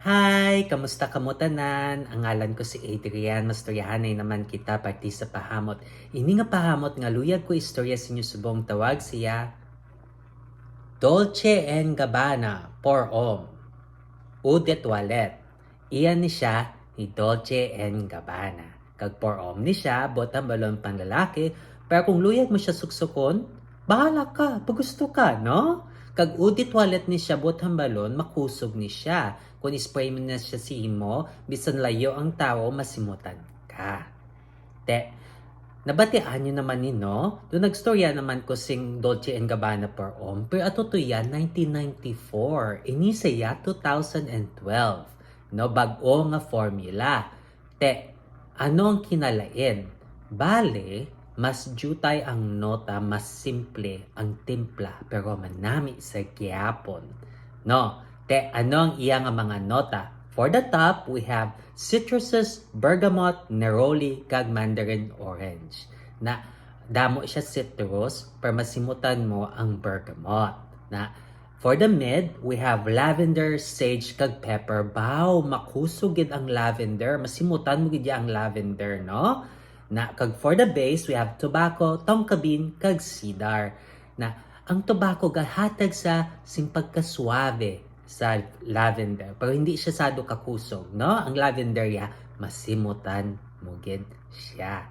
Hi! Kamusta kamo tanan? Ang ngalan ko si Adrian. Mastoryahanay naman kita parti sa pahamot. Ini nga pahamot nga luyag ko istorya sa inyo subong tawag siya Dolce and Gabbana for Om. Eau de toilette. Iyan ni siya ni Dolce and Gabbana. Kag for Om ni siya, botang balon pang lalaki. Pero kung luyag mo siya suksukon, bahala ka, pag gusto ka, no? Kag udi toilet ni siya botang balon, makusog ni siya. Kung ispray mo na siya si mo, bisan layo ang tao, masimutan ka. Te, nabatian nyo naman ni no? Doon nagstorya naman ko sing Dolce and Gabbana per Om. Pero ato to yan, 1994. Ini saya 2012. No, bago nga formula. Te, ano ang kinalain? Bale, mas jutay ang nota, mas simple ang timpla, pero manami sa gyapon. No, te, ano ang iya nga mga nota? For the top, we have citruses, bergamot, neroli, kag mandarin orange. Na damo siya citrus, pero masimutan mo ang bergamot. Na for the mid, we have lavender, sage, kag pepper. Baw, makusugid ang lavender. Masimutan mo gid ang lavender, no? Na kag for the base, we have tobacco, tongkabin, kag cedar. Na ang tobacco gahatag sa simpagkaswabe sa lavender. Pero hindi siya sado kakusog, no? Ang lavender ya, masimutan mo gid siya.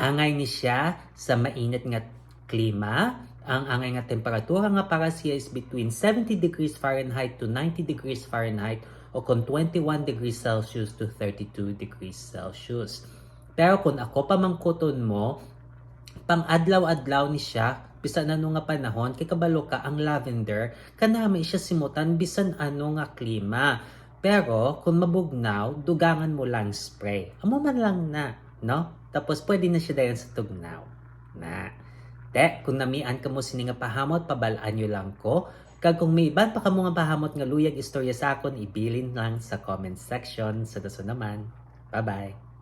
Angay ni siya sa mainit nga klima. Ang angay nga temperatura nga para siya is between 70 degrees Fahrenheit to 90 degrees Fahrenheit o kung 21 degrees Celsius to 32 degrees Celsius. Pero kung ako pamangkuton mo, pang adlaw-adlaw ni siya, bisan ano nga panahon, kay kabalo ka ang lavender, kanami siya simutan bisan ano nga klima. Pero kung mabugnaw, dugangan mo lang spray. Amo man lang na, no? Tapos pwede na siya dayon sa tugnaw. Na. Te, kung namian ka mo sini nga pahamot, pabalaan nyo lang ko. Kag kung may iban pa ka mo nga pahamot nga luyag istorya sa akon, ibilin lang sa comment section. Sa daso naman. Bye-bye.